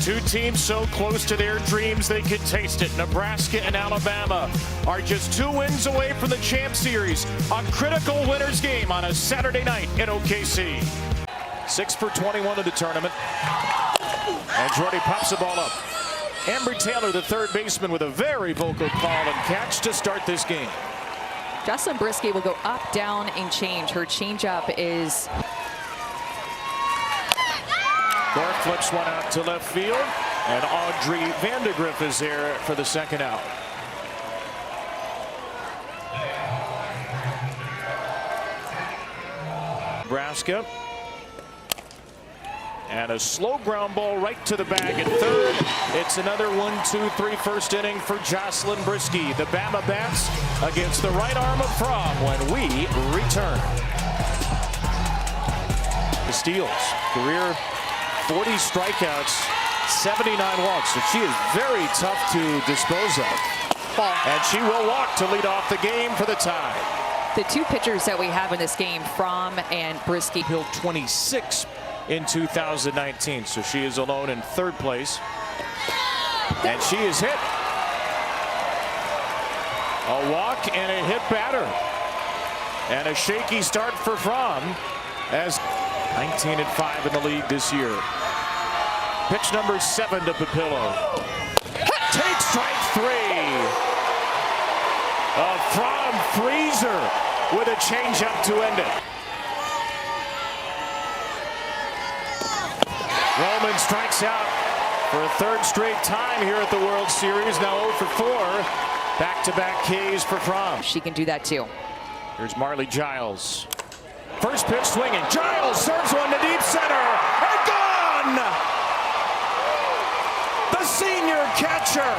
Two teams so close to their dreams they could taste it. Nebraska and Alabama are just 2 wins away from the Champ Series. A critical winner's game on a Saturday night in OKC. 6 for 21 in the tournament. And Jordy pops the ball up. Ambry Taylor, the third baseman, with a very vocal call and catch to start this game. Jocelyn Brisky will go up, down, and change. Her changeup is... Gore flips one out to left field, and Audrey Vandegrift is there for the second out. Nebraska. And a slow ground ball right to the bag at third. It's another 1-2-3 first inning for Jocelyn Brisky. The Bama bats against the right arm of Fromm when we return. The steals, career 40 strikeouts, 79 walks. So she is very tough to dispose of. And she will walk to lead off the game for the tie. The two pitchers that we have in this game, Fromm and Brisky. Hill 26 in 2019, so she is alone in third place. And she is hit. A walk and a hit batter. And a shaky start for Fromm as 19-5 in the league this year. Pitch number 7 to Papillo. Take strike 3. A Fromm freezer with a changeup to end it. Roman strikes out for a third straight time here at the World Series. Now 0 for 4. Back-to-back Ks for Fromm. She can do that too. Here's Marley Giles. First pitch swinging. Giles serves one to deep center. And gone! The senior catcher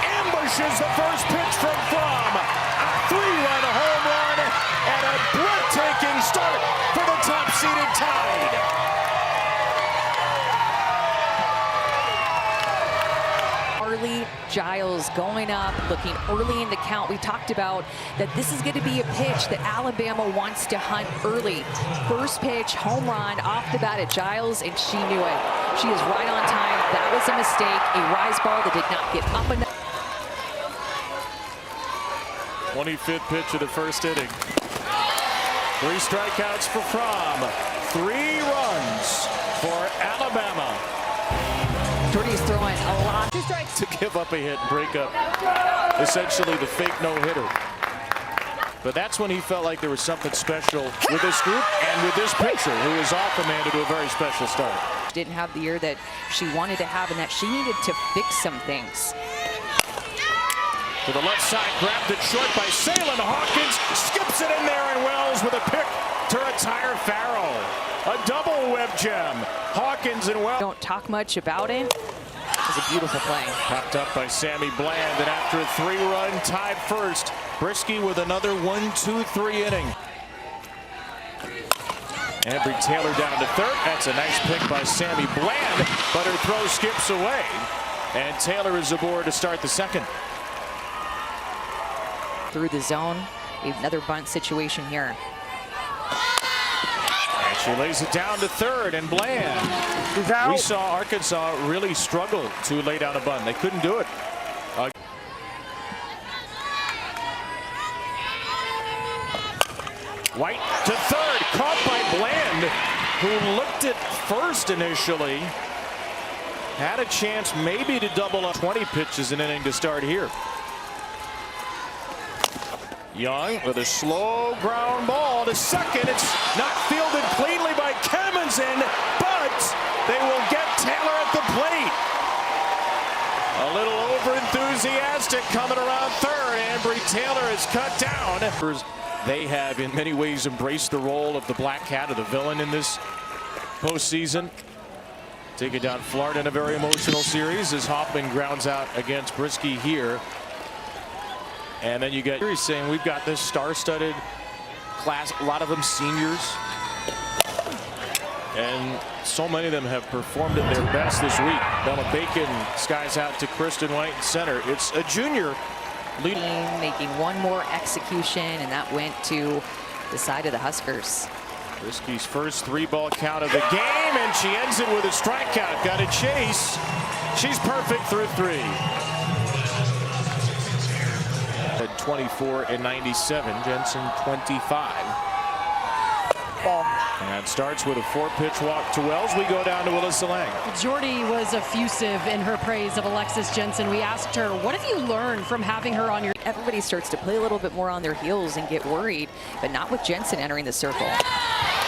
ambushes the first pitch from Fromm. A 3-run home run and a breathtaking start for the top-seeded Tide. Marley Giles going up, looking early in the count. We talked about that this is going to be a pitch that Alabama wants to hunt early. First pitch, home run off the bat at Giles, and she knew it. She is right on time. That was a mistake, a rise ball that did not get up enough. 25th pitch of the first inning. 3 strikeouts for Fromm. 3 runs for Alabama. Jordy's throwing a lot. 2 strikes. To give up a hit and break up essentially the fake no-hitter. But that's when he felt like there was something special with this group and with this pitcher who is off Amanda to a very special start. Didn't have the year that she wanted to have and that she needed to fix some things. To the left side, grabbed it short by Salem. Hawkins skips it in there, and Wells with a pick to retire Farrell. A double web gem. Hawkins and Wells. Don't talk much about it. It was a beautiful play. Popped up by Sammy Bland, and after a 3-run tied first, Brisky with another 1-2-3 inning. Ambry Taylor down to third. That's a nice pick by Sammy Bland, but her throw skips away. And Taylor is aboard to start the second. Through the zone, another bunt situation here. And she lays it down to third, and Bland. We saw Arkansas really struggle to lay down a bunt. They couldn't do it. White to third, caught by Bland, who looked at first initially. Had a chance maybe to double up. 20 pitches an inning to start here. Young with a slow ground ball to second. It's not fielded cleanly by Kamenzen, but they will get Taylor at the plate. A little over-enthusiastic coming around third. Ambry Taylor is cut down. They have in many ways embraced the role of the Black Cat, or the villain in this postseason. Taking down Florida in a very emotional series as Hoffman grounds out against Brisky here. And then you get saying we've got this star-studded class, a lot of them seniors. And so many of them have performed at their best this week. Bella Bacon skies out to Kristen White in center. It's a junior leading. Making one more execution, and that went to the side of the Huskers. Brisky's first 3-ball count of the game, and she ends it with a strikeout. Got a chase. She's perfect through 3. At 24 and 97, Jensen 25. Ball. And starts with a 4-pitch walk to Wells. We go down to Alyssa Lang. Jordy was effusive in her praise of Alexis Jensen. We asked her, what have you learned from having her on your... Everybody starts to play a little bit more on their heels and get worried, but not with Jensen entering the circle.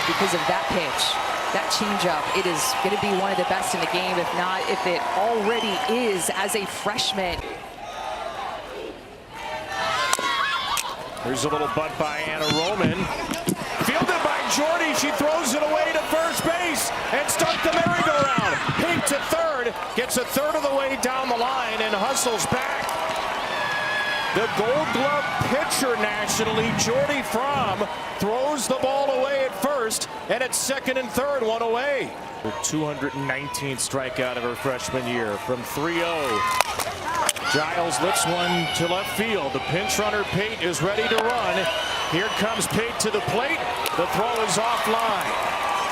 Because of that pitch, that changeup, it is going to be one of the best in the game, if not, if it already is as a freshman. Here's a little bunt by Anna Roman. Fielded by Jordy. She throws it away to first base and starts the merry-go-round. Pink to third. Gets a third of the way down the line and hustles back. The Gold Glove pitcher nationally, Jordy Fromm, throws the ball away at first, and at second and third, one away. Her 219th strikeout of her freshman year from 3-0. Giles lifts one to left field. The pinch runner, Pate, is ready to run. Here comes Pate to the plate. The throw is offline.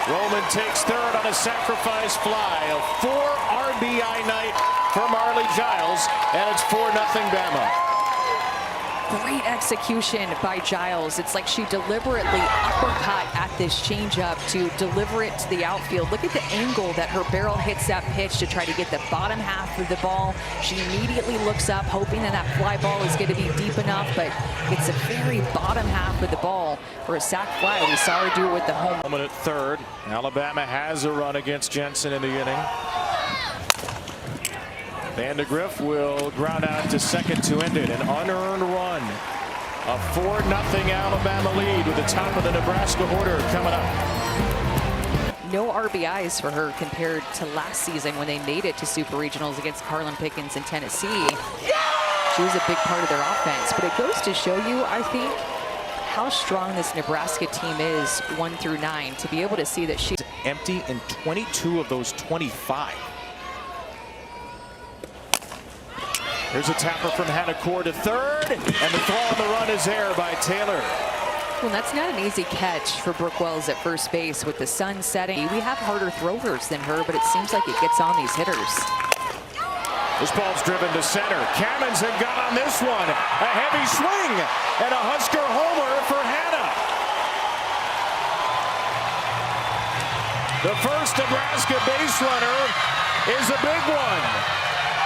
Roman takes third on a sacrifice fly. A 4 RBI night for Marley Giles, and it's 4-0 Bama. Great execution by Giles. It's like she deliberately uppercut at this changeup to deliver it to the outfield. Look at the angle that her barrel hits that pitch to try to get the bottom half of the ball. She immediately looks up, hoping that that fly ball is going to be deep enough, but it's a very bottom half of the ball for a sac fly. We saw her do it with the home. Moment at third. Alabama has a run against Jensen in the inning. Vandegrift will ground out to second to end it. An unearned run. A 4-0 Alabama lead with the top of the Nebraska order coming up. No RBIs for her compared to last season when they made it to Super Regionals against Carlin Pickens in Tennessee. She was a big part of their offense, but it goes to show you, I think, how strong this Nebraska team is 1 through 9 to be able to see that she's empty in 22 of those 25. Here's a tapper from Hannah Core to third, and the throw on the run is there by Taylor. Well, that's not an easy catch for Brooke Wells at first base with the sun setting. We have harder throwers than her, but it seems like it gets on these hitters. This ball's driven to center. Cammons have got on this one. A heavy swing and a Husker homer for Hannah. The first Nebraska base runner is a big one.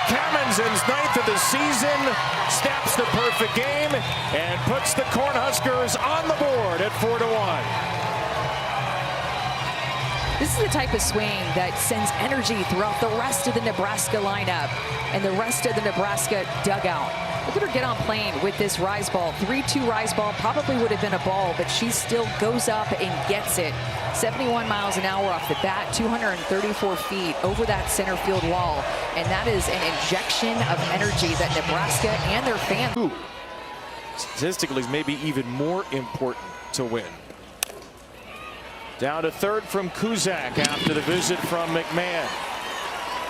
Cammonsen's 9th of the season, snaps the perfect game, and puts the Cornhuskers on the board at 4-1. This is the type of swing that sends energy throughout the rest of the Nebraska lineup and the rest of the Nebraska dugout. Look at her get on plane with this rise ball. 3-2 rise ball, probably would have been a ball, but she still goes up and gets it. 71 miles an hour off the bat, 234 feet over that center field wall. And that is an injection of energy that Nebraska and their fans. Statistically, is maybe even more important to win. Down to third from Kuzak after the visit from McMahon.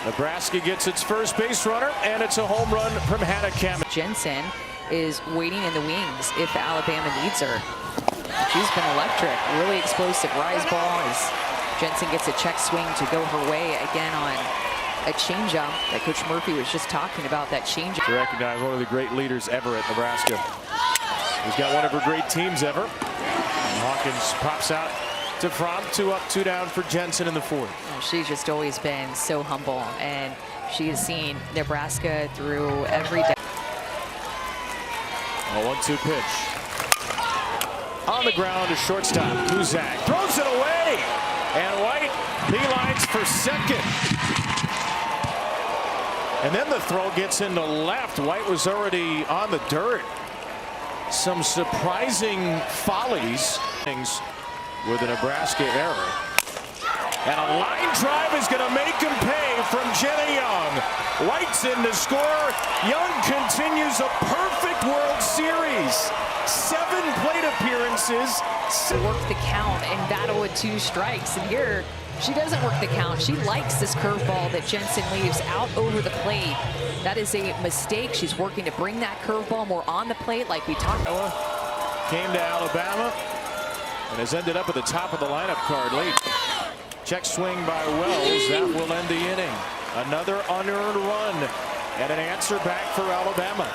Nebraska gets its first base runner, and it's a home run from Hannah Cammons. Jensen is waiting in the wings if Alabama needs her. She's been electric. Really explosive rise ball as Jensen gets a check swing to go her way again on a changeup that Coach Murphy was just talking about. That changeup. To recognize one of the great leaders ever at Nebraska. He's got one of her great teams ever. And Hawkins pops out to Fromm. 2 up, 2 down for Jensen in the fourth. She's just always been so humble, and she has seen Nebraska through every day. A 1-2 pitch. On the ground to shortstop. Kuzak throws it away, and White beelines for second. And then the throw gets into left. White was already on the dirt. Some surprising follies with a Nebraska error. And a line drive is going to make him pay from Jenna Young. White's in to score. Young continues a perfect World Series. 7 plate appearances. Work the count and battle with 2 strikes. And here, she doesn't work the count. She likes this curveball that Jensen leaves out over the plate. That is a mistake. She's working to bring that curveball more on the plate like we talked about. Came to Alabama and has ended up at the top of the lineup card late. Check swing by Wells. That will end the inning. Another unearned run and an answer back for Alabama.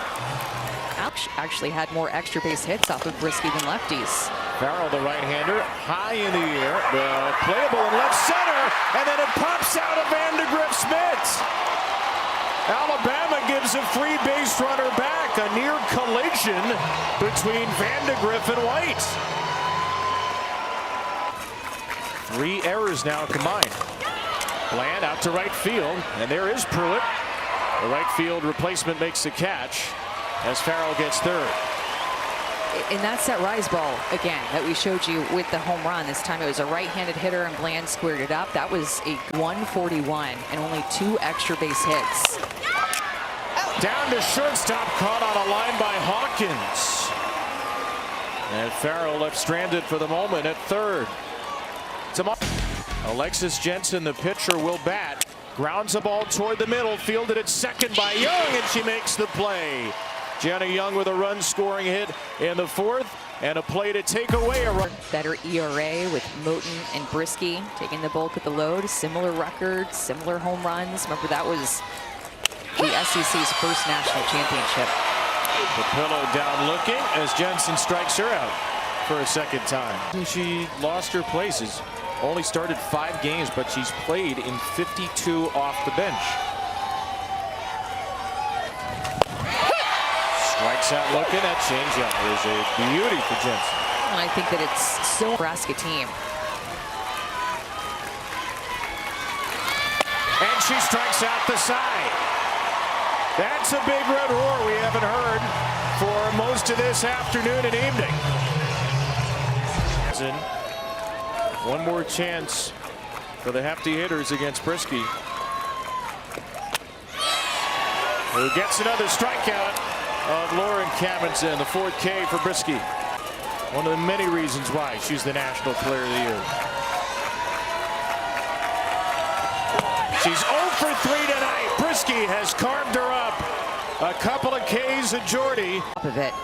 Actually had more extra base hits off of Brisky than lefties. Farrell, the right-hander, high in the air, playable in left center, and then it pops out of Vandegrift-Smith. Alabama gives a free base runner back, a near collision between Vandegrift and White. 3 errors now combined. Bland out to right field, and there is Pruitt. The right field replacement makes the catch as Farrell gets third. And that's that rise ball again that we showed you with the home run. This time it was a right-handed hitter and Bland squared it up. That was a 141 and only 2 extra base hits. Down to shortstop, caught on a line by Hawkins. And Farrell left stranded for the moment at third. Alexis Jensen, the pitcher, will bat. Grounds the ball toward the middle, fielded at second by Young, and she makes the play. Jenna Young with a run-scoring hit in the 4th, and a play to take away a run. Better ERA with Moten and Brisky taking the bulk of the load. Similar records, similar home runs. Remember, that was the SEC's first national championship. The pillow down looking as Jensen strikes her out for a second time. She lost her places. Only started 5 games, but she's played in 52 off the bench. Strikes out looking at changeup. Is a beauty for Jensen. And I think that it's so Nebraska team. And she strikes out the side. That's a big red roar we haven't heard for most of this afternoon and evening. One more chance for the hefty hitters against Brisky, who gets another strikeout of Lauren Cammonson, the 4th K for Brisky. One of the many reasons why she's the National Player of the Year. She's 0 for 3 tonight. Brisky has carved her up. A couple of Ks of Jordy. Of it.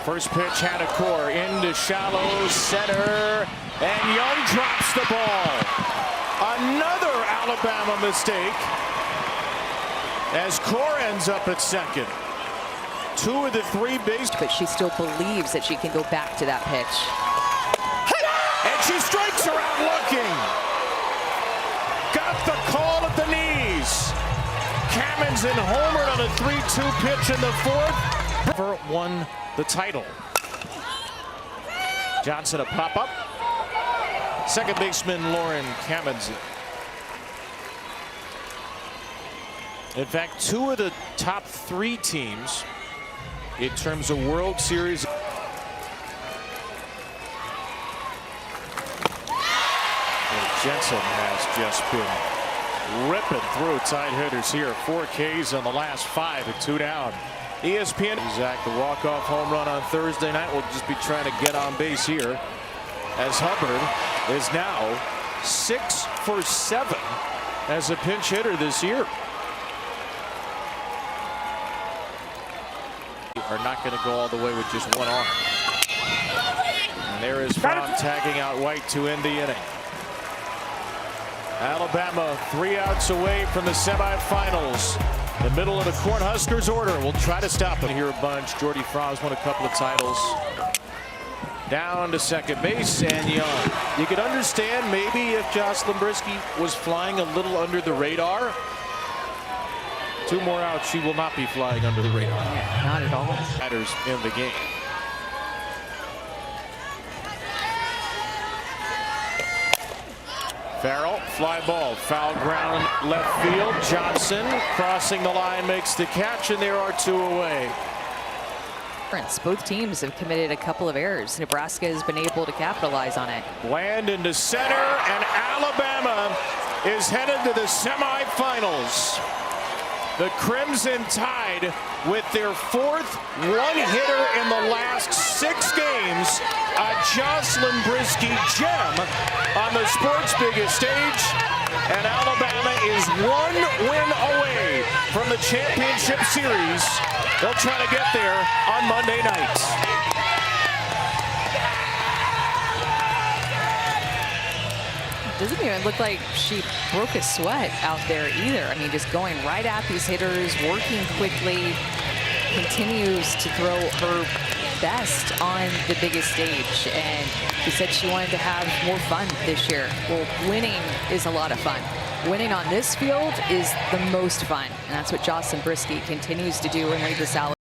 First pitch had a core into shallow center, and Young drops the ball. Another Alabama mistake as Core ends up at second. 2 of the 3 base. But she still believes that she can go back to that pitch. And she strikes her out looking. Got the call at the knees. Cammonson homered on a 3-2 pitch in the 4th. Never won the title. Johnson a pop-up. Second baseman Lauren Cammonson. In fact, 2 of the top 3 teams in terms of World Series. And Jensen has just been ripping through tight hitters here. 4 Ks on the last 5 and 2 down. ESPN. Zach, the walk-off home run on Thursday night, will just be trying to get on base here as Hubbard is now 6 for 7 as a pinch hitter this year. Are not going to go all the way with just 1 arm. And there is Fromm tagging out White to end the inning. Alabama 3 outs away from the semifinals. The middle of the Cornhuskers order will try to stop it here a bunch. Jordy Fromm's won a couple of titles. Down to second base, and Young. You could understand maybe if Jocelyn Brisky was flying a little under the radar. 2 more outs, she will not be flying under the radar. Not at all. Matters in the game. Farrell, fly ball, foul ground, left field. Johnson crossing the line makes the catch, and there are 2 away. Both teams have committed a couple of errors. Nebraska has been able to capitalize on it. Bland into center, and Alabama is headed to the semifinals. The Crimson Tide with their 4th one-hitter in the last 6 games. A Jocelyn Brisky gem on the sport's biggest stage. And Alabama is 1 win away from the championship series. They'll try to get there on Monday night. doesn't even look like she broke a sweat out there either. I mean, just going right at these hitters, working quickly, continues to throw her best on the biggest stage. And she said she wanted to have more fun this year. Well, winning is a lot of fun. Winning on this field is the most fun. And that's what Jocelyn Brisky continues to do and lead this out.